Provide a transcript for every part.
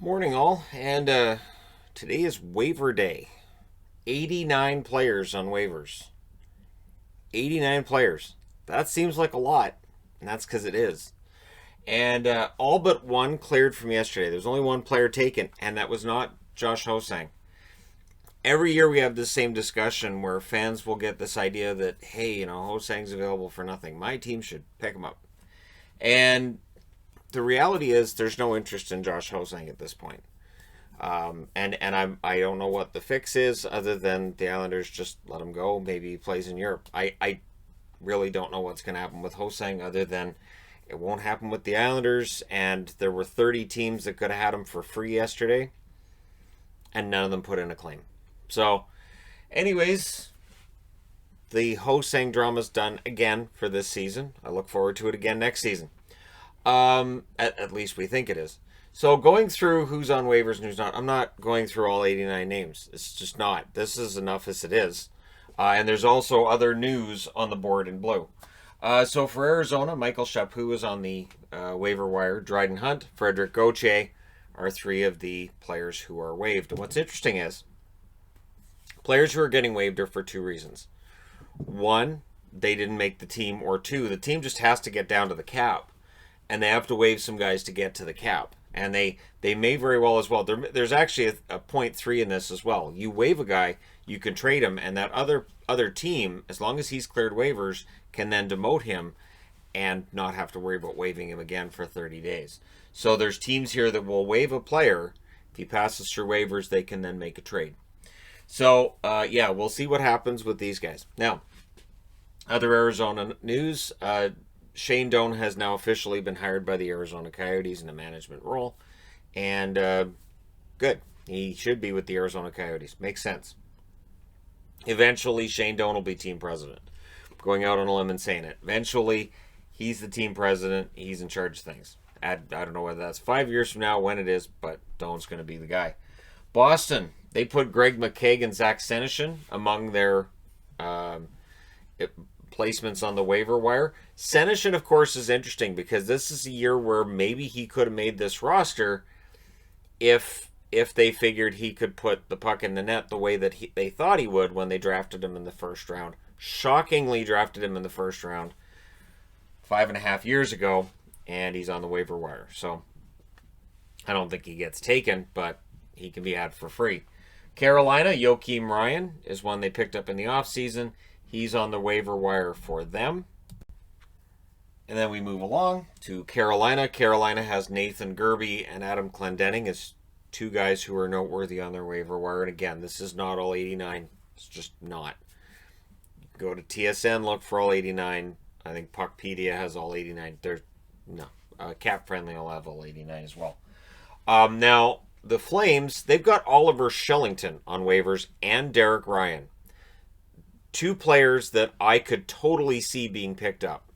Morning, all, and today is waiver day. 89 players on waivers. 89 players. That seems like a lot, and that's because it is. And all but one cleared from yesterday. There's only one player taken, and that was not Josh Hosang. Every year we have this same discussion where fans will get this idea that, hey, Hosang's available for nothing. My team should pick him up. And the reality is there's no interest in Josh Hosang at this point. I don't know what the fix is other than the Islanders just let him go. Maybe he plays in Europe. I really don't know what's going to happen with Hosang other than it won't happen with the Islanders. And there were 30 teams that could have had him for free yesterday, and none of them put in a claim. So, anyways, the Hosang drama's done again for this season. I look forward to it again next season. At least we think it is. So going through who's on waivers and who's not, I'm not going through all 89 names. It's just not. This is enough as it is. And there's also other news on the board in blue. So for Arizona, Michael Chaput is on the waiver wire. Dryden Hunt, Frederick Gauthier are three of the players who are waived. And what's interesting is players who are getting waived are for two reasons. One, they didn't make the team, or two, the team just has to get down to the cap. And they have to waive some guys to get to the cap. And they may very well as well. There's actually a 0.3 in this as well. You waive a guy, you can trade him, and that other team, as long as he's cleared waivers, can then demote him and not have to worry about waiving him again for 30 days. So there's teams here that will waive a player. If he passes through waivers, they can then make a trade. So, we'll see what happens with these guys. Now, other Arizona news. Shane Doan has now officially been hired by the Arizona Coyotes in a management role. And good. He should be with the Arizona Coyotes. Makes sense. Eventually, Shane Doan will be team president. I'm going out on a limb and saying it. Eventually, he's the team president. He's in charge of things. I don't know whether that's 5 years from now, when it is, but Doan's going to be the guy. Boston, they put Greg McKegg and Zach Senyshyn among their placements on the waiver wire. Senyshyn, of course, is interesting because this is a year where maybe he could have made this roster if they figured he could put the puck in the net the way that they thought he would when they drafted him in the first round. Shockingly drafted him in the first round 5.5 years ago, and he's on the waiver wire. So I don't think he gets taken, but he can be had for free. Carolina, Joakim Ryan is one they picked up in the offseason. He's on the waiver wire for them. And then we move along to Carolina. Carolina has Nathan Gerbe and Adam Clendenning as two guys who are noteworthy on their waiver wire. And again, this is not all 89. It's just not. Go to TSN, look for all 89. I think Puckpedia has all 89. Cap Friendly will have all 89 as well. Now, the Flames, they've got Oliver Shillington on waivers and Derek Ryan. Two players that I could totally see being picked up.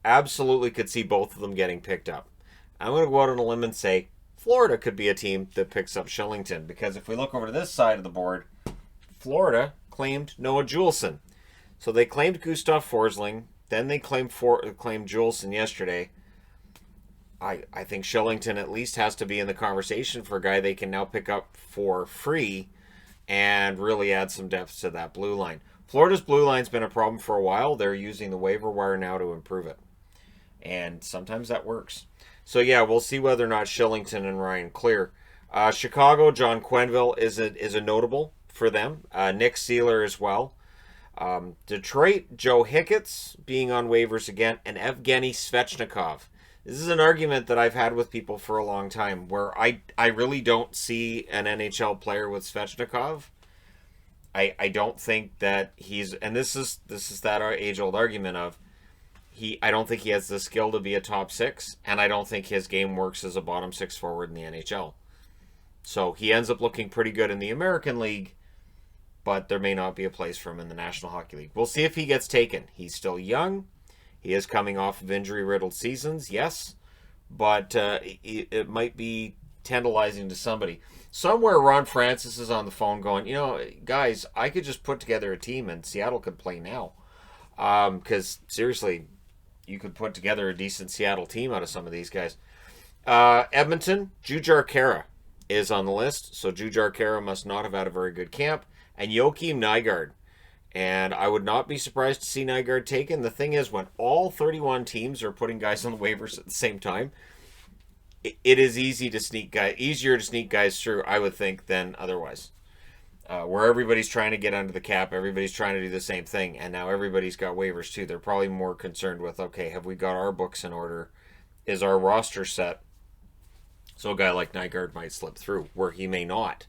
Absolutely could see both of them getting picked up. I'm going to go out on a limb and say Florida could be a team that picks up Shillington, because if we look over to this side of the board, Florida claimed Noah Juleson. So they claimed Gustav Forsling, then they claimed Juleson yesterday. I think Shillington at least has to be in the conversation for a guy they can now pick up for free and really add some depth to that blue line. Florida's blue line's been a problem for a while. They're using the waiver wire now to improve it. And sometimes that works. So, we'll see whether or not Shillington and Ryan clear. Chicago, John Quenneville is a notable for them. Nick Seeler as well. Detroit, Joe Hicketts being on waivers again. And Evgeny Svechnikov. This is an argument that I've had with people for a long time, where I really don't see an NHL player with Svechnikov. I don't think that he's, and this is that age-old argument of I don't think he has the skill to be a top six, and I don't think his game works as a bottom six forward in the NHL. So he ends up looking pretty good in the American League, but there may not be a place for him in the National Hockey League. We'll see if he gets taken. He's still young. He is coming off of injury-riddled seasons, yes, but it might be tantalizing to somebody. Somewhere Ron Francis is on the phone going, guys, I could just put together a team and Seattle could play now. Because, seriously, you could put together a decent Seattle team out of some of these guys. Edmonton, Jujhar Khaira. is on the list, so Jujhar Khaira must not have had a very good camp. And Joakim Nygard. And I would not be surprised to see Nygard taken. The thing is, when all 31 teams are putting guys on the waivers at the same time, it is easier to sneak guys through, I would think, than otherwise. Where everybody's trying to get under the cap, everybody's trying to do the same thing, and now everybody's got waivers too. They're probably more concerned with, okay, have we got our books in order? Is our roster set? So a guy like Nygard might slip through, where he may not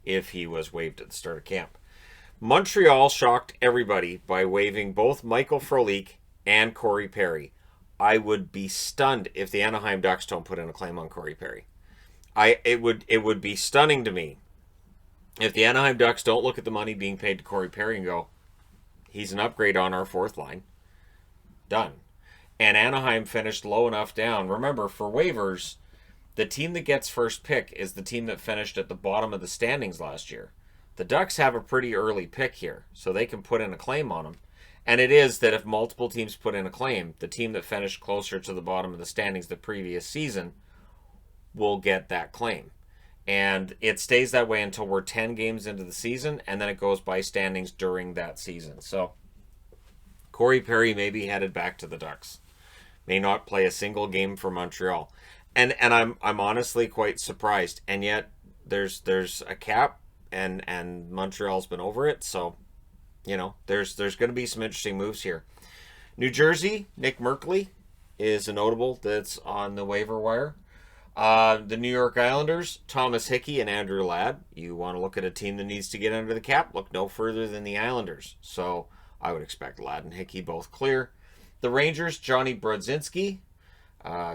if he was waived at the start of camp. Montreal shocked everybody by waiving both Michael Frolik and Corey Perry. I would be stunned if the Anaheim Ducks don't put in a claim on Corey Perry. It would be stunning to me if the Anaheim Ducks don't look at the money being paid to Corey Perry and go, he's an upgrade on our fourth line. Done. And Anaheim finished low enough down. Remember, for waivers, the team that gets first pick is the team that finished at the bottom of the standings last year. The Ducks have a pretty early pick here, so they can put in a claim on them. And it is that if multiple teams put in a claim, the team that finished closer to the bottom of the standings the previous season will get that claim. And it stays that way until we're 10 games into the season, and then it goes by standings during that season. So Corey Perry may be headed back to the Ducks. May not play a single game for Montreal. And I'm honestly quite surprised. And yet there's a cap, and Montreal's been over it, so you know, there's going to be some interesting moves here. New Jersey, Nick Merkley is a notable that's on the waiver wire. The New York Islanders, Thomas Hickey and Andrew Ladd. You want to look at a team that needs to get under the cap, look no further than the Islanders. So I would expect Ladd and Hickey both clear. The Rangers, Johnny Brodzinski,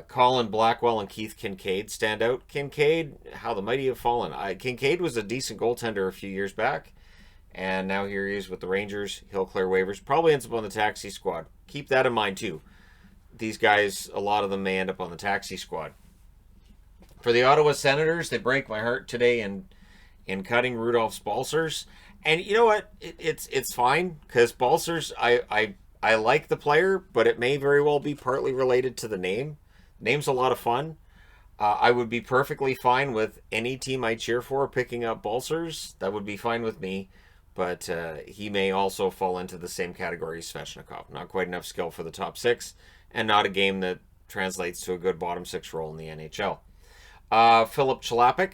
Colin Blackwell and Keith Kincaid stand out. Kincaid, how the mighty have fallen. Kincaid was a decent goaltender a few years back. And now here he is with the Rangers. He'll clear waivers. Probably ends up on the taxi squad. Keep that in mind, too. These guys, a lot of them may end up on the taxi squad. For the Ottawa Senators, they break my heart today in cutting Rudolph Balcers. And you know what? It's fine, because Balcers, I like the player, but it may very well be partly related to the name. Name's a lot of fun. I would be perfectly fine with any team I cheer for picking up Balcers. That would be fine with me. But he may also fall into the same category as Svechnikov. Not quite enough skill for the top six, and not a game that translates to a good bottom six role in the NHL. Philip Chalapik,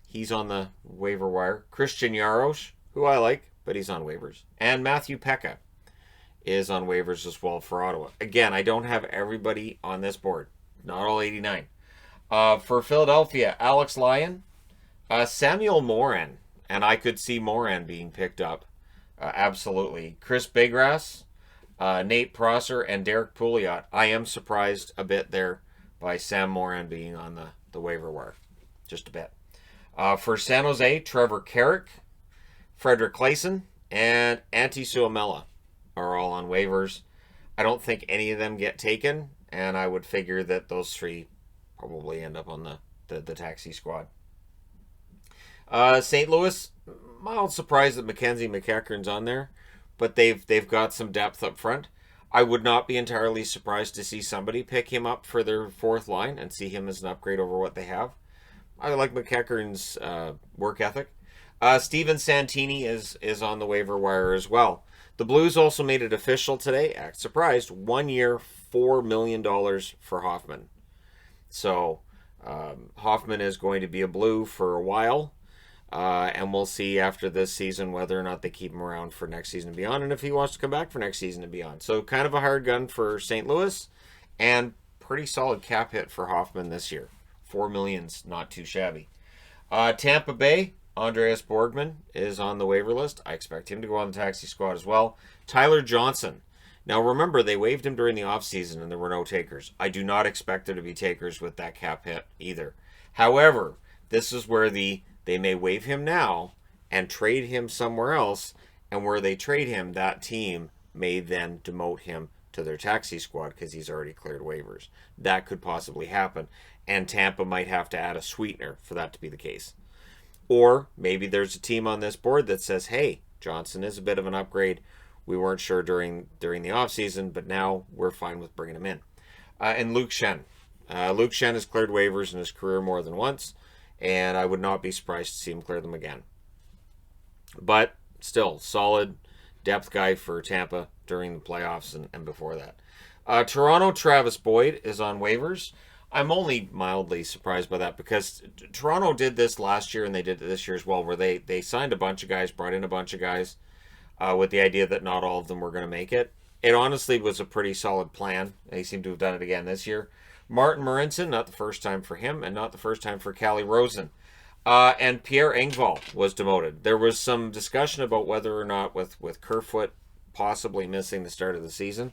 he's on the waiver wire. Christian Jaros, who I like, but he's on waivers. And Matthew Pekka is on waivers as well for Ottawa. Again, I don't have everybody on this board. Not all 89. For Philadelphia, Alex Lyon, Samuel Morin. And I could see Morin being picked up. Absolutely. Chris Bigras, Nate Prosser, and Derek Pouliot. I am surprised a bit there by Sam Morin being on the waiver wire. Just a bit. For San Jose, Trevor Carrick, Frederick Claesson, and Antti Suomela are all on waivers. I don't think any of them get taken, and I would figure that those three probably end up on the taxi squad. St. Louis, mild surprise that Mackenzie McEachern's on there, but they've got some depth up front. I would not be entirely surprised to see somebody pick him up for their fourth line and see him as an upgrade over what they have. I like McEachern's work ethic. Steven Santini is on the waiver wire as well. The Blues also made it official today. Act surprised. 1 year, $4 million for Hoffman. So Hoffman is going to be a Blue for a while. And we'll see after this season whether or not they keep him around for next season and beyond, and if he wants to come back for next season and beyond. So kind of a hard gun for St. Louis, and pretty solid cap hit for Hoffman this year. $4 million's not too shabby. Tampa Bay, Andreas Borgman is on the waiver list. I expect him to go on the taxi squad as well. Tyler Johnson. Now remember, they waived him during the offseason and there were no takers. I do not expect there to be takers with that cap hit either. However, this is where they may waive him now and trade him somewhere else, and where they trade him, that team may then demote him to their taxi squad because he's already cleared waivers. That could possibly happen, and Tampa might have to add a sweetener for that to be the case. Or maybe there's a team on this board that says, hey, Johnson is a bit of an upgrade. We weren't sure during the offseason, but now we're fine with bringing him in. And Luke Shen. Luke Shen has cleared waivers in his career more than once, and I would not be surprised to see him clear them again. But still, solid depth guy for Tampa during the playoffs and before that. Toronto, Travis Boyd is on waivers. I'm only mildly surprised by that because Toronto did this last year and they did it this year as well, where they signed a bunch of guys, brought in a bunch of guys with the idea that not all of them were going to make it. It honestly was a pretty solid plan. They seem to have done it again this year. Martin Marincin, not the first time for him, and not the first time for Calle Rosen. And Pierre Engvall was demoted. There was some discussion about whether or not, with Kerfoot possibly missing the start of the season,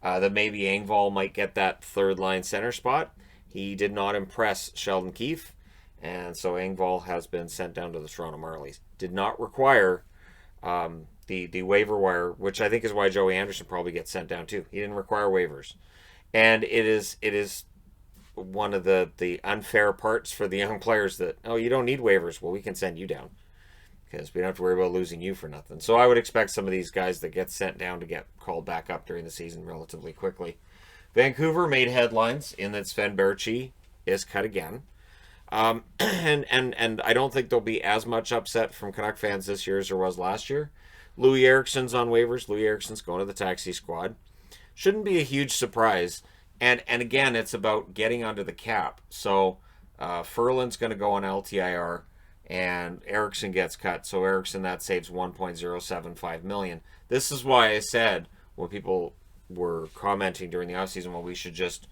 that maybe Engvall might get that third-line center spot. He did not impress Sheldon Keefe, and so Engvall has been sent down to the Toronto Marlies. Did not require the waiver wire, which I think is why Joey Anderson probably gets sent down too. He didn't require waivers. And it is one of the unfair parts for the young players that, oh, you don't need waivers. Well, we can send you down because we don't have to worry about losing you for nothing. So I would expect some of these guys that get sent down to get called back up during the season relatively quickly. Vancouver made headlines in that Sven Berchi is cut again. And I don't think there'll be as much upset from Canuck fans this year as there was last year. Louis Eriksson's on waivers. Louis Eriksson's going to the taxi squad. Shouldn't be a huge surprise. And again, it's about getting under the cap. So Ferland's going to go on LTIR, and Eriksson gets cut. So Eriksson, that saves $1.075 million. This is why I said when people were commenting during the offseason, well, we should just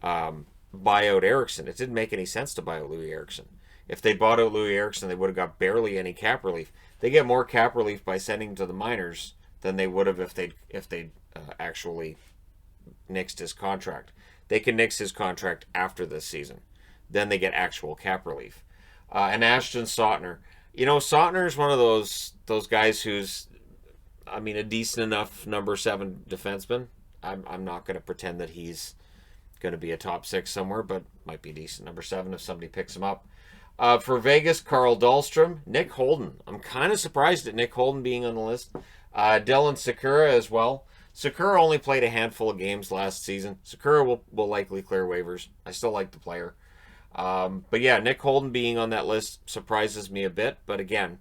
buy out Eriksson. It didn't make any sense to buy out Louis Eriksson. If they bought out Louis Eriksson, they would have got barely any cap relief. They get more cap relief by sending him to the minors than they would have if they actually nixed his contract. They can nix his contract after this season. Then they get actual cap relief. And Ashton Sautner. You know, Sautner is one of those guys who's, I mean, a decent enough number 7 defenseman. I'm not going to pretend that he's going to be a top 6 somewhere, but might be a decent number 7 if somebody picks him up. For Vegas, Carl Dahlstrom, Nick Holden. I'm kind of surprised at Nick Holden being on the list. Dylan Sakura as well. Sakura only played a handful of games last season. Sakura will likely clear waivers. I still like the player. But yeah, Nick Holden being on that list surprises me a bit. But again,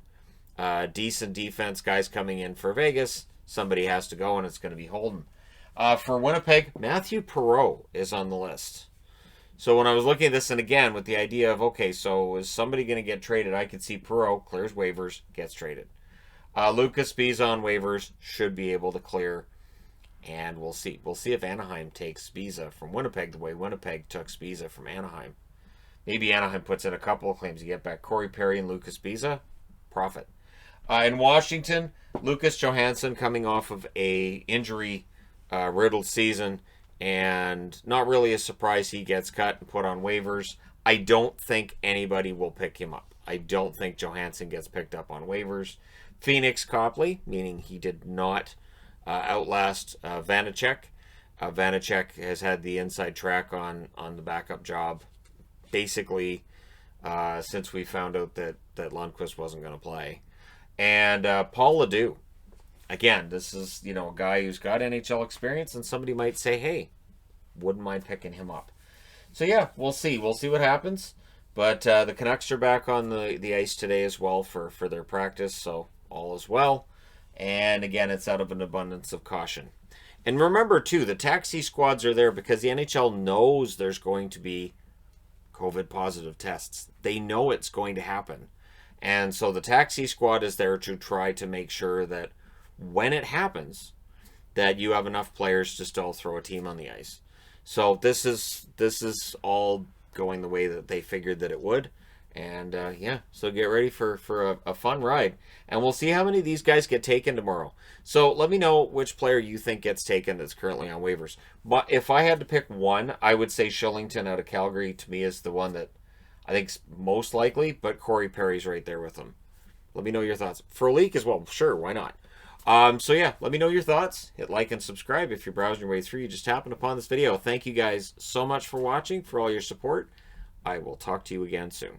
decent defense, guys coming in for Vegas. Somebody has to go, and it's going to be Holden. For Winnipeg, Matthew Perreault is on the list. So when I was looking at this, and again, with the idea of, okay, so is somebody going to get traded? I could see Perreault clears waivers, gets traded. Lucas Spiza on waivers should be able to clear, and we'll see. We'll see if Anaheim takes Spiza from Winnipeg the way Winnipeg took Spiza from Anaheim. Maybe Anaheim puts in a couple of claims to get back Corey Perry and Lucas Spiza. Profit. In Washington, Lucas Johansson coming off of a injury-riddled season, and not really a surprise he gets cut and put on waivers. I don't think anybody will pick him up. I don't think Johansson gets picked up on waivers. Phoenix Copley, meaning he did not outlast Vanacek. Vanacek has had the inside track on the backup job basically since we found out that Lundqvist wasn't going to play. And Paul Ledoux. Again, this is, a guy who's got NHL experience, and somebody might say, hey, wouldn't mind picking him up. So yeah, we'll see. We'll see what happens. But the Canucks are back on the ice today as well for their practice, so all is well. And again, it's out of an abundance of caution. And remember, too, the taxi squads are there because the NHL knows there's going to be COVID positive tests. They know it's going to happen. And so the taxi squad is there to try to make sure that when it happens, that you have enough players to still throw a team on the ice. So this is all going the way that they figured that it would. And so get ready for a fun ride. And we'll see how many of these guys get taken tomorrow. So let me know which player you think gets taken that's currently on waivers. But if I had to pick one, I would say Shillington out of Calgary to me is the one that I think's most likely, but Corey Perry's right there with him. Let me know your thoughts. Frolik as well, sure, why not? So yeah, let me know your thoughts. Hit like and subscribe if you're browsing your way through. You just happened upon this video. Thank you guys so much for watching, for all your support. I will talk to you again soon.